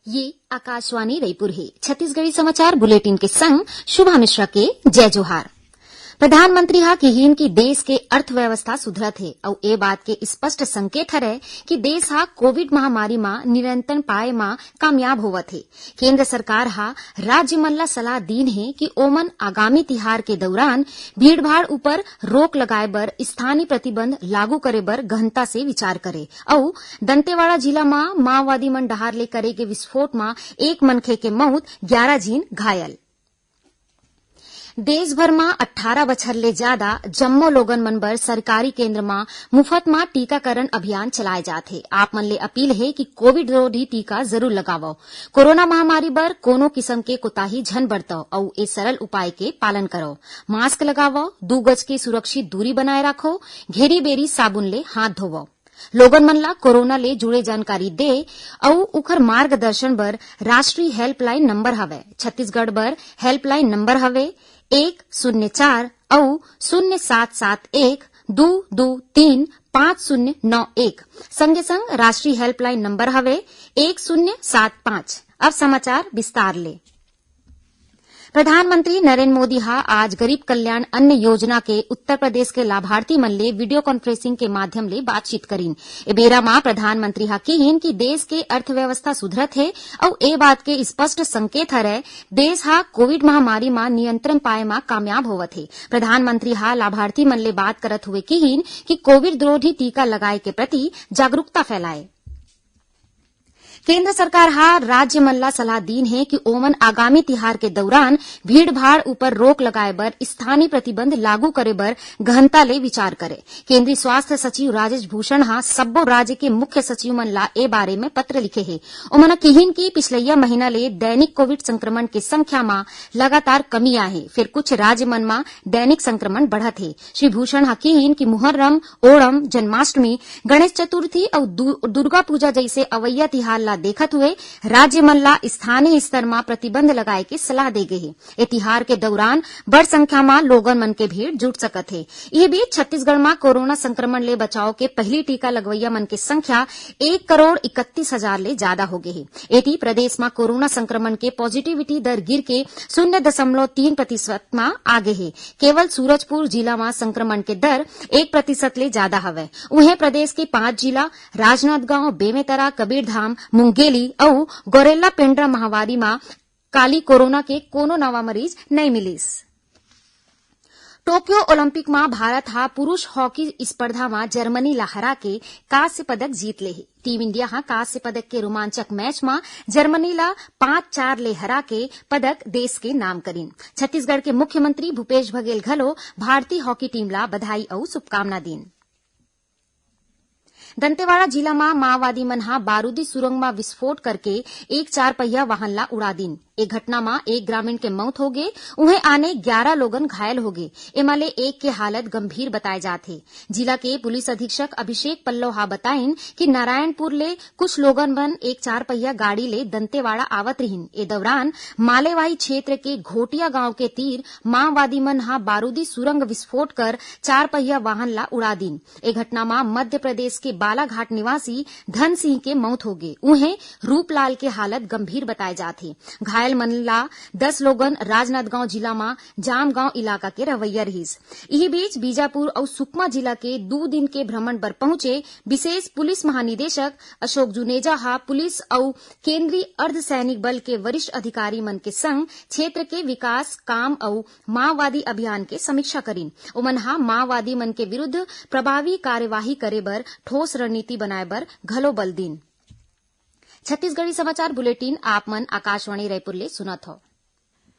ये आकाशवाणी रायपुर है। छत्तीसगढ़ी समाचार बुलेटिन के संग शुभा मिश्रा के जय जोहार। प्रधानमंत्री हा कहिन कि देश के अर्थव्यवस्था सुधरत है और ए बात के स्पष्ट संकेत हरे कि देश हा कोविड महामारी मा नियंत्रण पाए मा कामयाब होवत है। केंद्र सरकार हा राज्य मन ला सलाह दीन है कि ओमन आगामी तिहार के दौरान भीड़भाड़ ऊपर रोक लगाए बर स्थानीय प्रतिबंध लागू करे बर गहनता से विचार करे और दंतेवाड़ा जिला मा माओवादी मन डहार ले करे के विस्फोट मा एक मनखे के मौत 11 झीन घायल। देश भर में 18 बछर ले ज्यादा जम्मो लोगन मन बर सरकारी केंद्र में मुफ्त में टीकाकरण अभियान चलाए जाथे। आप मन ले अपील है कि कोविड रोधी टीका जरूर लगावो। कोरोना महामारी बर कोनो किस्म के कोताही झन बरतो और ए सरल उपाय के पालन करो। मास्क लगावो, 2 गज के सुरक्षित दूरी बनाए रखो, घेरी बेरी साबुन ले हाथ धोवो। लोगन मन ला कोरोना ले जुड़े जानकारी दे और उखर मार्गदर्शन बर राष्ट्रीय हेल्पलाइन नंबर हवे। छत्तीसगढ़ बर हेल्पलाइन नंबर हवे 104 और 0781-223-5091। संगे संग राष्ट्रीय हेल्पलाइन नंबर हवे 1075। अब समाचार विस्तार ले। प्रधानमंत्री नरेंद्र मोदी हा आज गरीब कल्याण अन्न योजना के उत्तर प्रदेश के लाभार्थी मन ले वीडियो कॉन्फ्रेंसिंग के माध्यम ले बातचीत करीन। ए बेरा मा प्रधानमंत्री हा कहिन कि देश के अर्थव्यवस्था सुधरत है और ए बात के स्पष्ट संकेत हरे देश हा कोविड महामारी मा नियंत्रण पाए मा कामयाब होवत है। प्रधानमंत्री हा लाभार्थी मन ले बात करत हुए कहिन कि कोविड रोधी टीका लगाए के प्रति जागरूकता फैलाए। केंद्र सरकार हा राज्य मन ला सलाह दीन है कि ओमन आगामी तिहार के दौरान भीड़भाड़ ऊपर रोक लगाए बर स्थानीय प्रतिबंध लागू करे बर गहनता ले विचार करे। केंद्रीय स्वास्थ्य सचिव राजेश भूषण हा सब्बो राज्य के मुख्य सचिव मन ला ए बारे में पत्र लिखे है। ओमन कहिन कि पिछलैया महीना ले दैनिक कोविड संक्रमण के संख्या मा लगातार कमी आए है, फिर कुछ राज्य मन मा दैनिक संक्रमण बढ़त है। श्री भूषण हा कहिन कि मुहर्रम, ओणम, जन्माष्टमी, गणेश चतुर्थी और दुर्गा पूजा जैसे अवैया तिहार देखत हुए राज्य मन ला स्थानीय स्तर में प्रतिबंध लगाए के सलाह दे गई है। ए तिहार के दौरान बड़ संख्या में लोगन मन के भीड़ जुट सकत है। यह बीच छत्तीसगढ़ में कोरोना संक्रमण ले बचाव के पहली टीका लगवैया मन की संख्या 1,31,00,000 ले ज्यादा हो गई है। एटी प्रदेश में कोरोना संक्रमण के पॉजिटिविटी दर गिर के 0.3% में आ गए है। केवल सूरजपुर जिला में संक्रमण के दर 1% ले ज्यादा हवे। उन्हें प्रदेश के 5 जिला राजनांदगांव, बेमेतरा, कबीरधाम, मुंगेली और गोरेला पेंड्रा महामारी में काली कोरोना के कोनो नवा मरीज नहीं मिलिस। टोक्यो ओलंपिक में भारत हा पुरुष हॉकी स्पर्धा में जर्मनी ला हरा के कांस्य पदक जीत ले है। टीम इंडिया हा कांस्य पदक के रोमांचक मैच में जर्मनी ला 5-4 ले हरा के पदक देश के नाम करीन। छत्तीसगढ़ के मुख्यमंत्री भूपेश बघेल घलो भारतीय हॉकी टीम ला बधाई और शुभकामना दीन। दंतेवाड़ा जिला में माओवादी मन हा बारूदी सुरंग में विस्फोट करके एक 4 पहिया वाहन ला उड़ा दीन। एक घटना में एक ग्रामीण के मौत हो गए, उन्हें आने 11 लोगन घायल हो गए। एमाले एक के हालत गंभीर बताए जाते। जिला के पुलिस अधीक्षक अभिषेक पल्लव हा बताइन कि नारायणपुर ले कुछ लोगन मन एक 4 पहिया गाड़ी ले दंतेवाड़ा आवत रहीन। ए दौरान मालेवाई क्षेत्र के घोटिया गांव के तीर माओवादी मन हा बारूदी सुरंग विस्फोट कर 4 पहिया वाहन ला उड़ा दीन। ए घटना में मध्य प्रदेश के बालाघाट निवासी धन सिंह के मौत हो गए। उन्हें रूपलाल के हालत गंभीर बताए जाते। घायल मन ला 10 लोगन राजनांदगांव जिला में जामगांव इलाका के रवैया रहीस। इही बीच बीजापुर और सुकमा जिला के 2 दिन के भ्रमण पर पहुंचे विशेष पुलिस महानिदेशक अशोक जुनेजा हा पुलिस और केंद्रीय अर्धसैनिक बल के वरिष्ठ अधिकारी मन के संग क्षेत्र के विकास काम और माओवादी अभियान के समीक्षा करीन। उमन हा माओवादी मन के विरुद्ध प्रभावी कार्यवाही करे बर ठोस रणनीति बनाए बर घलो बल दीन। छत्तीसगढ़ी समाचार बुलेटिन आप मन आकाशवाणी रायपुर ले सुनत हो।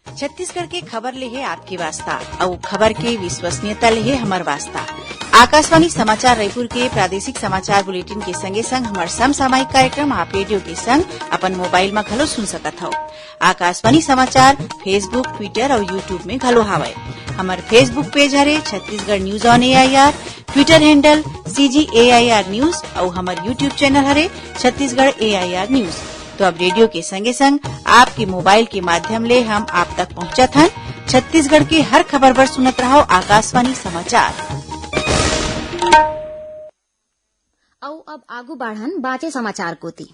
छत्तीसगढ़ के खबर ले है आपकी वास्ता और खबर के विश्वसनीयता ले है हमार वास्ता। आकाशवाणी समाचार रायपुर के प्रादेशिक समाचार बुलेटिन के संगे संग हमार समसामयिक कार्यक्रम आप रेडियो के संग अपन मोबाइल में घलो सुन सकत हो। आकाशवाणी समाचार फेसबुक, ट्विटर और यूट्यूब में घलो हावय। हमार फेसबुक पेज हरे Chhattisgarh news on AIR, Twitter handle CGAIR news और हमार यूट्यूब चैनल हरे छत्तीसगढ़ AIR न्यूज। तो अब रेडियो के संगे संग आपके मोबाइल के माध्यम ले हम आप तक पहुंचत हन। छत्तीसगढ़ के हर खबर पर सुनत रहो आकाशवाणी समाचार। अब आगू बढ़न बाचे समाचार कोती।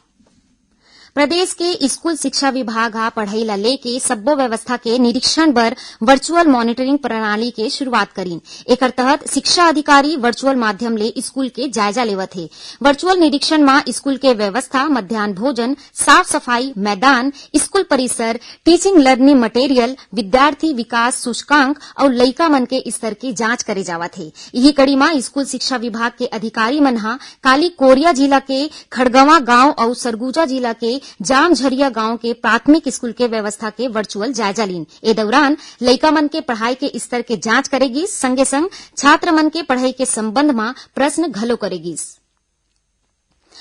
प्रदेश के स्कूल शिक्षा विभाग हा पढ़ई ला लेके सब्बो व्यवस्था के निरीक्षण बर वर्चुअल मॉनिटरिंग प्रणाली के शुरुआत करीन। एकर तहत शिक्षा अधिकारी वर्चुअल माध्यम ले स्कूल के जायजा लेवत हे। वर्चुअल निरीक्षण में स्कूल के व्यवस्था, मध्याह्न भोजन, साफ सफाई, मैदान, स्कूल परिसर, टीचिंग लर्निंग मटेरियल, विद्यार्थी विकास सूचकांक और लइका मन के स्तर की जांच करे जावत हे। यही कड़ी में स्कूल शिक्षा विभाग के अधिकारी मन हा काली कोरिया जिला के खड़गवा गांव और सरगुजा जिला के जामझरिया गांव के प्राथमिक स्कूल के व्यवस्था के वर्चुअल जायजा लीन। ए दौरान लइका मन के पढ़ाई के स्तर के जांच करेगी, संगे संग छात्र मन के पढ़ाई के संबंध में प्रश्न घलो करेगी।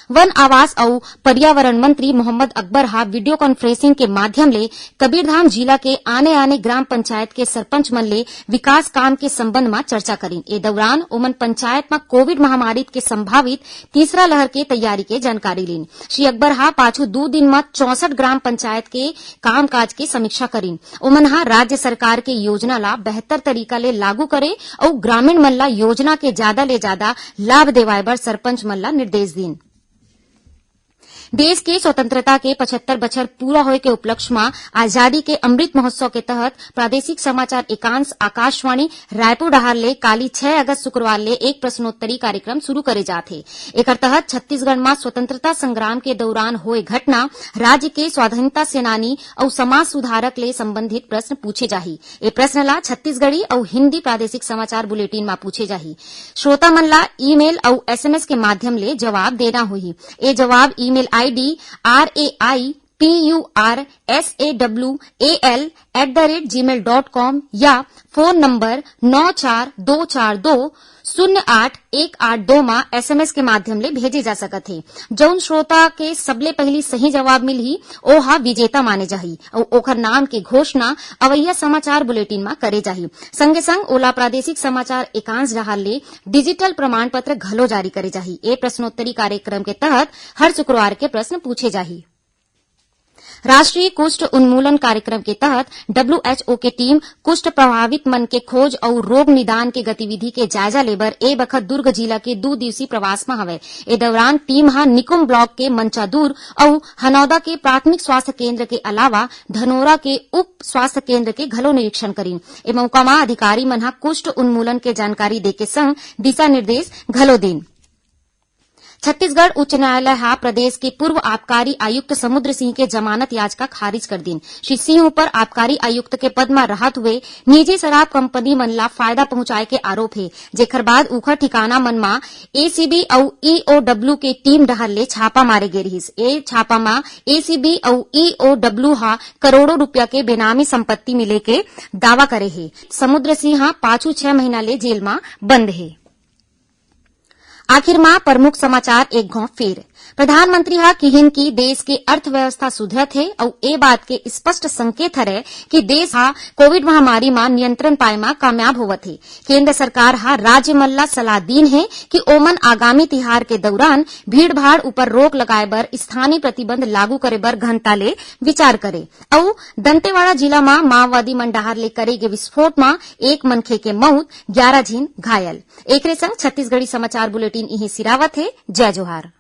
वन आवास और पर्यावरण मंत्री मोहम्मद अकबर हा वीडियो कॉन्फ्रेंसिंग के माध्यम ले कबीरधाम जिला के आने आने ग्राम पंचायत के सरपंच मन ले विकास काम के संबंध में चर्चा करीन। ए दौरान ओमन पंचायत में कोविड महामारी के संभावित तीसरा लहर के तैयारी के जानकारी लीन। श्री अकबर हा पाछू 2 दिन में 64 ग्राम पंचायत के कामकाज के समीक्षा करीन। ओमन हा राज्य सरकार के योजना ला बेहतर तरीका ले लागू करे और ग्रामीण मन ला योजना के ज्यादा ले ज्यादा लाभ देवाए बर सरपंच मन ला निर्देश दीन। देश के स्वतंत्रता के 75 बछर पूरा होए के उपलक्ष्य में आजादी के अमृत महोत्सव के तहत प्रादेशिक समाचार एकांश आकाशवाणी रायपुर डहार ले काली 6 अगस्त शुक्रवार ले एक प्रश्नोत्तरी कार्यक्रम शुरू करे जाथे। एकर तहत छत्तीसगढ़ में स्वतंत्रता संग्राम के दौरान होए घटना, राज्य के स्वाधीनता सेनानी और समाज सुधारक ले संबंधित प्रश्न पूछे जाही। ए प्रश्न ला छत्तीसगढ़ी और हिन्दी प्रादेशिक समाचार बुलेटिन में पूछे जाही। श्रोता मन ला ईमेल और एसएमएस के माध्यम ले जवाब देना होही। ए जवाब ईमेल ID raipursawl@gmail.com या फोन नंबर 9424208182 में एसएमएस के माध्यम ले भेजे जा सकत हे। जौन श्रोता के सबले पहली सही जवाब मिलही ओहा विजेता माने जाही और ओकर नाम के घोषणा अवैया समाचार बुलेटिन में करे जाही। संगे संग ओला प्रादेशिक समाचार एकांश डहार ले डिजिटल प्रमाण पत्र घलो जारी करे जाही। ए प्रश्नोत्तरी कार्यक्रम के तहत हर शुक्रवार के प्रश्न पूछे जाही। राष्ट्रीय कुष्ठ उन्मूलन कार्यक्रम के तहत WHO के टीम कुष्ठ प्रभावित मन के खोज और रोग निदान के गतिविधि के जायजा लेबर ए बखत दुर्ग जिला के 2 दिवसीय प्रवास में हवे। ए दौरान टीम हा निकुम ब्लॉक के मंचादूर और हनौदा के प्राथमिक स्वास्थ्य केंद्र के अलावा धनोरा के उप स्वास्थ्य केंद्र के घलो निरीक्षण करीन। ए मौका में अधिकारी मन हा कुष्ठ उन्मूलन के जानकारी देके संग दिशा निर्देश घलो देन। छत्तीसगढ़ उच्च न्यायालय हा प्रदेश के पूर्व आबकारी आयुक्त समुद्र सिंह के जमानत याचिका खारिज कर दीन। श्री सिंह ऊपर आबकारी आयुक्त के पद में रहत हुए निजी शराब कंपनी मन ला फायदा पहुंचाए के आरोप है, जेकर बाद उखर ठिकाना मन मा एसीबी और EOW के टीम डहर ले छापा मारे गे रहिस। ए छापा मा एसीबी और EOW हा करोड़ों रुपया के बेनामी संपत्ति मिले के दावा करे है। समुद्र सिंह हा पाछू 6 महीना ले जेल में बंद है। आखिर में प्रमुख समाचार एक घाव फेर। प्रधानमंत्री हा किहिन की देश के अर्थव्यवस्था सुधरत है और ए बात के स्पष्ट संकेत हरे कि देश हा कोविड महामारी में नियंत्रण पाए में कामयाब होवत है। केंद्र सरकार हा राज्य मन ला सलाह दीन है कि ओमन आगामी तिहार के दौरान भीड़ भाड़ ऊपर रोक लगाए बर स्थानीय प्रतिबंध लागू करे बर घंटा ले विचार करे। और दंतेवाड़ा जिला में माओवादी मन डहार ले करे गे विस्फोट में 1 मनखे के मौत, 11 झीन घायल। एकरे संग छत्तीसगढ़ी समाचार बुलेटिन इही सिरावत है। जय जोहार।